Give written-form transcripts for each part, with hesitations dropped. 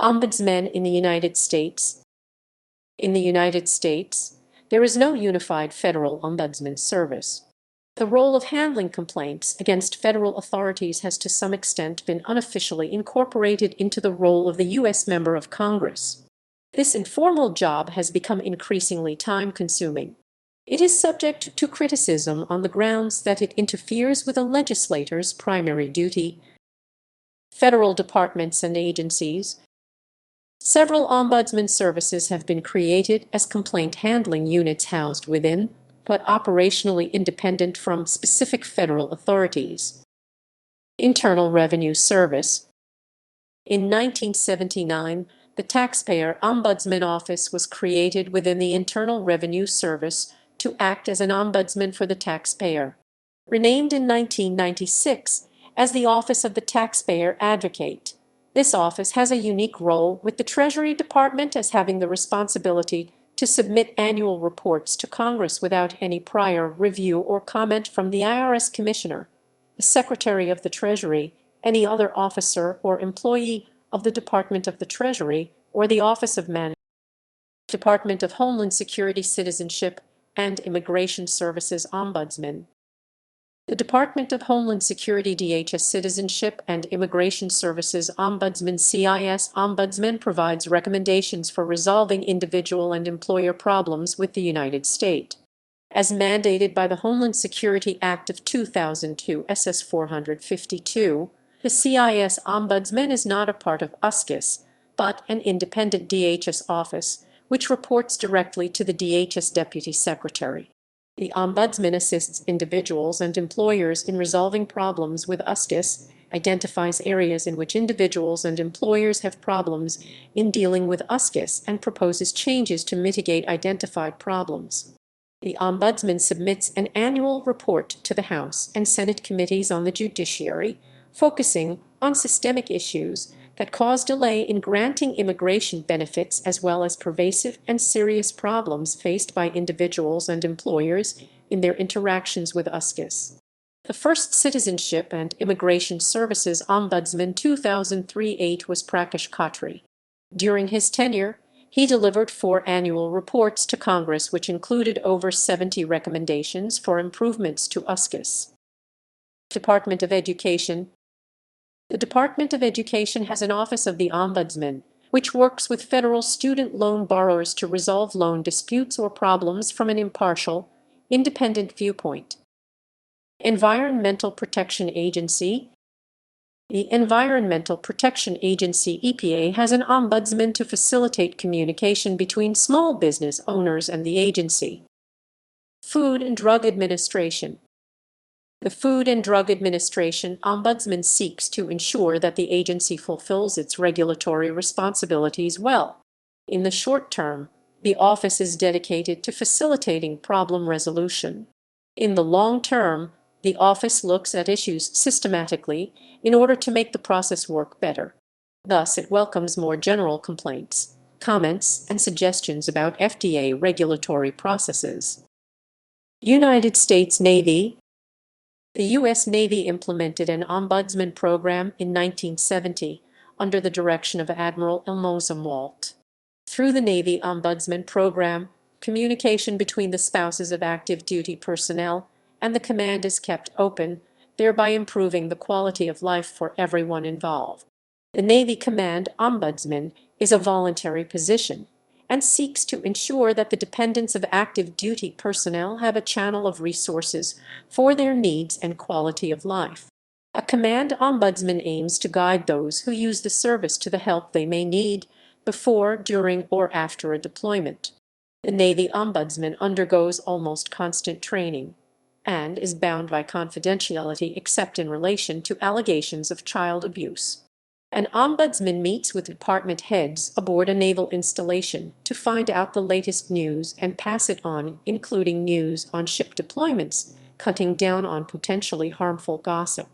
Ombudsmen in the United States. In the United States, there is no unified federal ombudsman service. The role of handling complaints against federal authorities has to some extent been unofficially incorporated into the role of the U.S. member of Congress. This informal job has become increasingly time-consuming. It is subject to criticism on the grounds that it interferes with a legislator's primary duty. Federal departments and agencies. Several ombudsman services have been created as complaint handling units housed within, but operationally independent from specific federal authorities. Internal Revenue Service. In 1979, the Taxpayer Ombudsman Office was created within the Internal Revenue Service to act as an ombudsman for the taxpayer. Renamed in 1996 as the Office of the Taxpayer Advocate, this office has a unique role, with the Treasury Department as having the responsibility to submit annual reports to Congress without any prior review or comment from the IRS Commissioner, the Secretary of the Treasury, any other officer or employee of the Department of the Treasury, or the Office of Management. Department of Homeland Security Citizenship and Immigration Services Ombudsman. The Department of Homeland Security DHS Citizenship and Immigration Services Ombudsman CIS Ombudsman provides recommendations for resolving individual and employer problems with the United States. As mandated by the Homeland Security Act of 2002 SS 452, the CIS Ombudsman is not a part of USCIS, but an independent DHS office, which reports directly to the DHS Deputy Secretary. The Ombudsman assists individuals and employers in resolving problems with USCIS, identifies areas in which individuals and employers have problems in dealing with USCIS, and proposes changes to mitigate identified problems. The Ombudsman submits an annual report to the House and Senate committees on the judiciary, focusing on systemic issues that cause delay in granting immigration benefits, as well as pervasive and serious problems faced by individuals and employers in their interactions with USCIS. The first Citizenship and Immigration Services Ombudsman 2003-8 was Prakash Khatri. During his tenure, he delivered 4 annual reports to Congress, which included over 70 recommendations for improvements to USCIS. Department of Education. The Department of Education has an Office of the Ombudsman, which works with federal student loan borrowers to resolve loan disputes or problems from an impartial, independent viewpoint. Environmental Protection Agency. The Environmental Protection Agency (EPA) has an ombudsman to facilitate communication between small business owners and the agency. Food and Drug Administration. The Food and Drug Administration Ombudsman seeks to ensure that the agency fulfills its regulatory responsibilities well. In the short term, the office is dedicated to facilitating problem resolution. In the long term, the office looks at issues systematically in order to make the process work better. Thus, it welcomes more general complaints, comments, and suggestions about FDA regulatory processes. United States Navy. The U.S. Navy implemented an ombudsman program in 1970 under the direction of Admiral Elmozum Walt. Through the Navy Ombudsman Program, communication between the spouses of active duty personnel and the command is kept open, thereby improving the quality of life for everyone involved. The Navy Command Ombudsman is a voluntary position and seeks to ensure that the dependents of active duty personnel have a channel of resources for their needs and quality of life. A command ombudsman aims to guide those who use the service to the help they may need before, during, or after a deployment. The Navy Ombudsman undergoes almost constant training and is bound by confidentiality except in relation to allegations of child abuse. An ombudsman meets with department heads aboard a naval installation to find out the latest news and pass it on, including news on ship deployments, cutting down on potentially harmful gossip.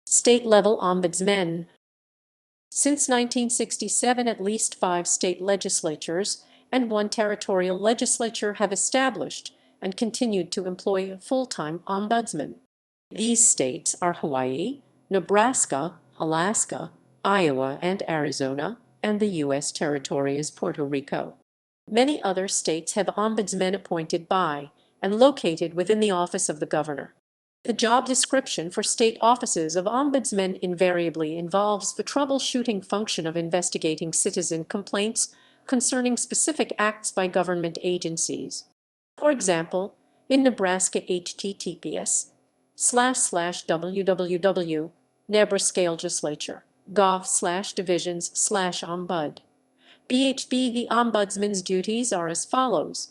State-level ombudsmen. Since 1967, at least 5 state legislatures and 1 territorial legislature have established and continued to employ a full-time ombudsman. These states are Hawaii, Nebraska, Alaska, Iowa, and Arizona, and the U.S. territory is Puerto Rico. Many other states have ombudsmen appointed by and located within the office of the governor. The job description for state offices of ombudsmen invariably involves the troubleshooting function of investigating citizen complaints concerning specific acts by government agencies. For example, in Nebraska, https://www. Nebraska legislature gov/divisions/ombud. BHB The Ombudsman's duties are as follows: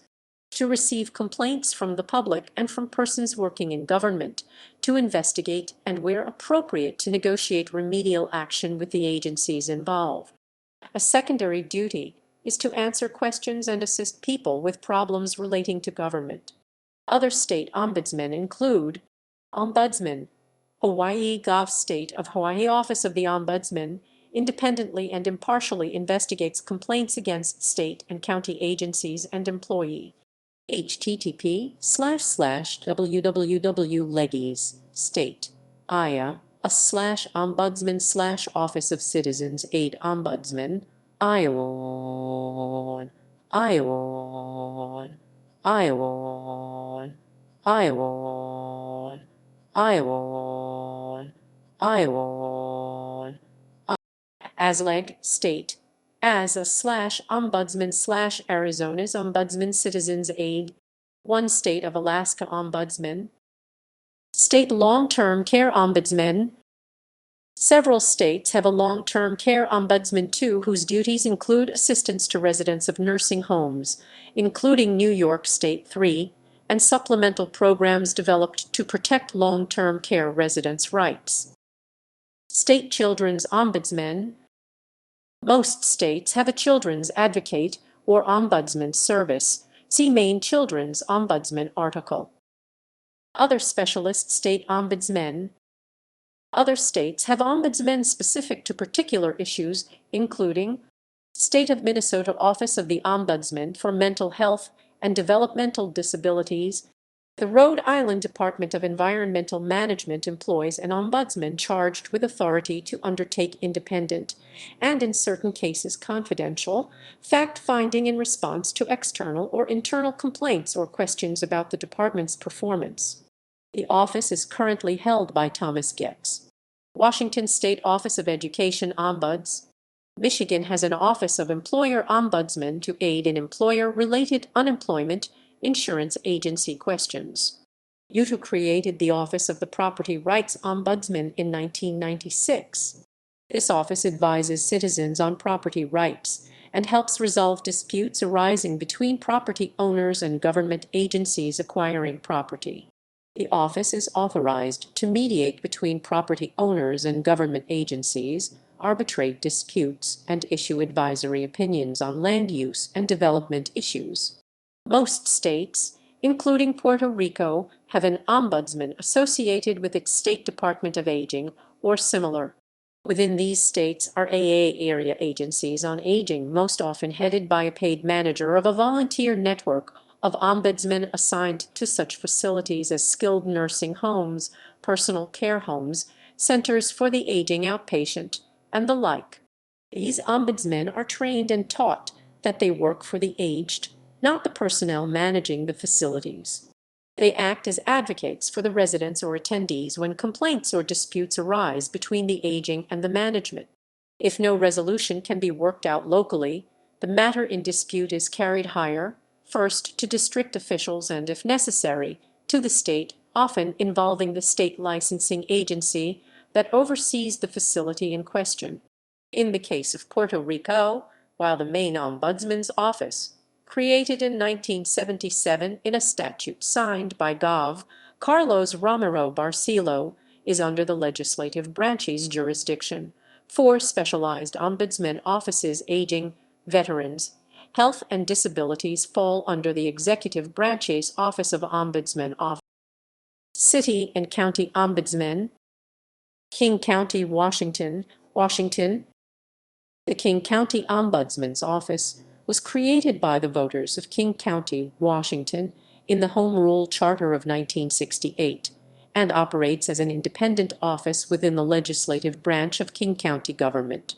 to receive complaints from the public and from persons working in government, to investigate and, where appropriate, to negotiate remedial action with the agencies involved. A secondary duty is to answer questions and assist people with problems relating to government. Other state ombudsmen include Ombudsman, Hawaii Gov. State of Hawaii Office of the Ombudsman independently and impartially investigates complaints against state and county agencies and employee. http://www.legis state IA /ombudsman/Office of Citizens Aid Ombudsman Iowa Iowa Iowa Iowa Iowa Iowa ASLEG state ASA/ombudsman/Arizona's Ombudsman Citizens Aid, one state of Alaska Ombudsman, state long-term care ombudsmen. Several states have a long-term care ombudsman too, whose duties include assistance to residents of nursing homes, including New York State 3, and supplemental programs developed to protect long-term care residents' rights. State children's ombudsmen. Most states have a children's advocate or ombudsman service. See Maine Children's Ombudsman article. Other specialist state ombudsmen. Other states have ombudsmen specific to particular issues, including State of Minnesota Office of the Ombudsman for Mental Health and Developmental Disabilities. The Rhode Island Department of Environmental Management employs an ombudsman charged with authority to undertake independent, and in certain cases confidential, fact-finding in response to external or internal complaints or questions about the department's performance. The office is currently held by Thomas Getz. Washington State Office of Education Ombuds. Michigan has an Office of Employer Ombudsman to aid in employer-related unemployment insurance agency questions. Utah created the Office of the Property Rights Ombudsman in 1996. This office advises citizens on property rights and helps resolve disputes arising between property owners and government agencies acquiring property. The office is authorized to mediate between property owners and government agencies, arbitrate disputes, and issue advisory opinions on land use and development issues. Most states, including Puerto Rico, have an ombudsman associated with its State Department of Aging or similar. Within these states are AA area agencies on aging, most often headed by a paid manager of a volunteer network of ombudsmen assigned to such facilities as skilled nursing homes, personal care homes, centers for the aging outpatient, and the like. These ombudsmen are trained and taught that they work for the aged, not the personnel managing the facilities. They act as advocates for the residents or attendees when complaints or disputes arise between the aging and the management. If no resolution can be worked out locally, the matter in dispute is carried higher, first to district officials and, if necessary, to the state, often involving the state licensing agency that oversees the facility in question. In the case of Puerto Rico, while the Maine Ombudsman's Office, created in 1977 in a statute signed by Gov. Carlos Romero Barcelo, is under the legislative branch's jurisdiction. 4 specialized ombudsman offices, aging, veterans, health and disabilities, fall under the executive branch's Office of Ombudsman. City and County Ombudsmen. King County, Washington. The King County Ombudsman's Office was created by the voters of King County, Washington, in the Home Rule Charter of 1968, and operates as an independent office within the legislative branch of King County government.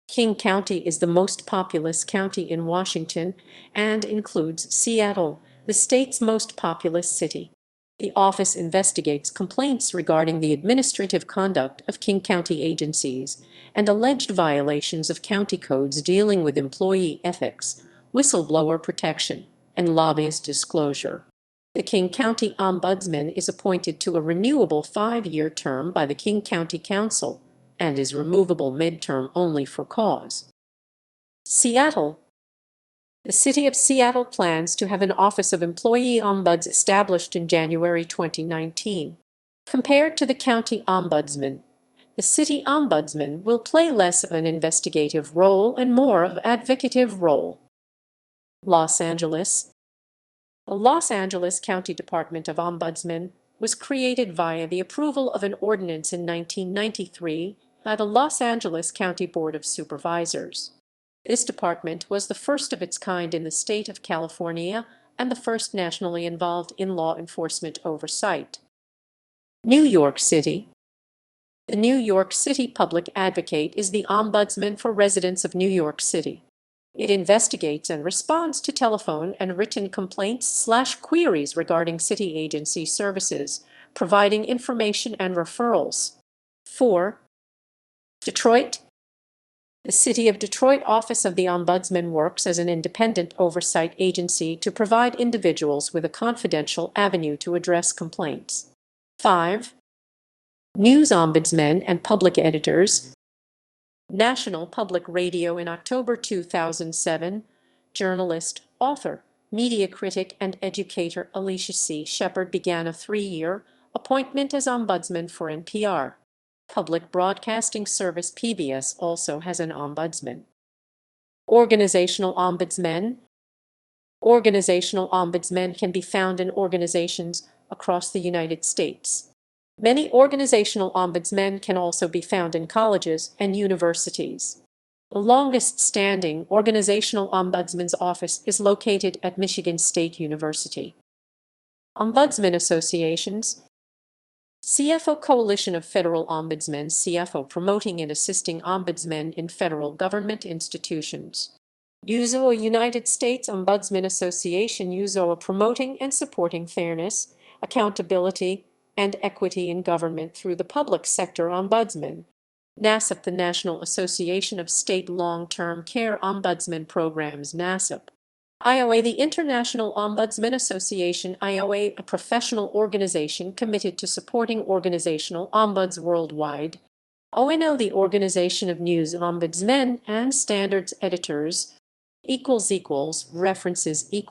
King County is the most populous county in Washington and includes Seattle, the state's most populous city. The office investigates complaints regarding the administrative conduct of King County agencies and alleged violations of county codes dealing with employee ethics, whistleblower protection, and lobbyist disclosure. The King County Ombudsman is appointed to a renewable 5-year term by the King County Council and is removable midterm only for cause. Seattle. The City of Seattle plans to have an Office of Employee Ombuds established in January 2019. Compared to the County Ombudsman, the City Ombudsman will play less of an investigative role and more of an advocative role. Los Angeles. The Los Angeles County Department of Ombudsmen was created via the approval of an ordinance in 1993 by the Los Angeles County Board of Supervisors. This department was the first of its kind in the state of California and the first nationally involved in law enforcement oversight. New York City. The New York City Public Advocate is the ombudsman for residents of New York City. It investigates and responds to telephone and written complaints/queries regarding city agency services, providing information and referrals. 4. Detroit. The City of Detroit Office of the Ombudsman works as an independent oversight agency to provide individuals with a confidential avenue to address complaints. 5. News Ombudsmen and Public Editors. National Public Radio. In October 2007, journalist, author, media critic, and educator Alicia C. Shepard began a 3-year appointment as ombudsman for NPR. Public Broadcasting Service PBS also has an ombudsman. Organizational ombudsmen. Organizational ombudsmen can be found in organizations across the United States. Many organizational ombudsmen can also be found in colleges and universities. The longest-standing organizational ombudsman's office is located at Michigan State University. Ombudsman associations. CFO Coalition of Federal Ombudsmen, CFO, promoting and assisting ombudsmen in federal government institutions. USOA, United States Ombudsman Association, USOA, promoting and supporting fairness, accountability, and equity in government through the public sector ombudsman. NASSP, the National Association of State Long-Term Care Ombudsman Programs, NASSP. IOA, the International Ombudsman Association, IOA, a professional organization committed to supporting organizational ombuds worldwide. ONO, the Organization of News Ombudsmen and Standards Editors. References ==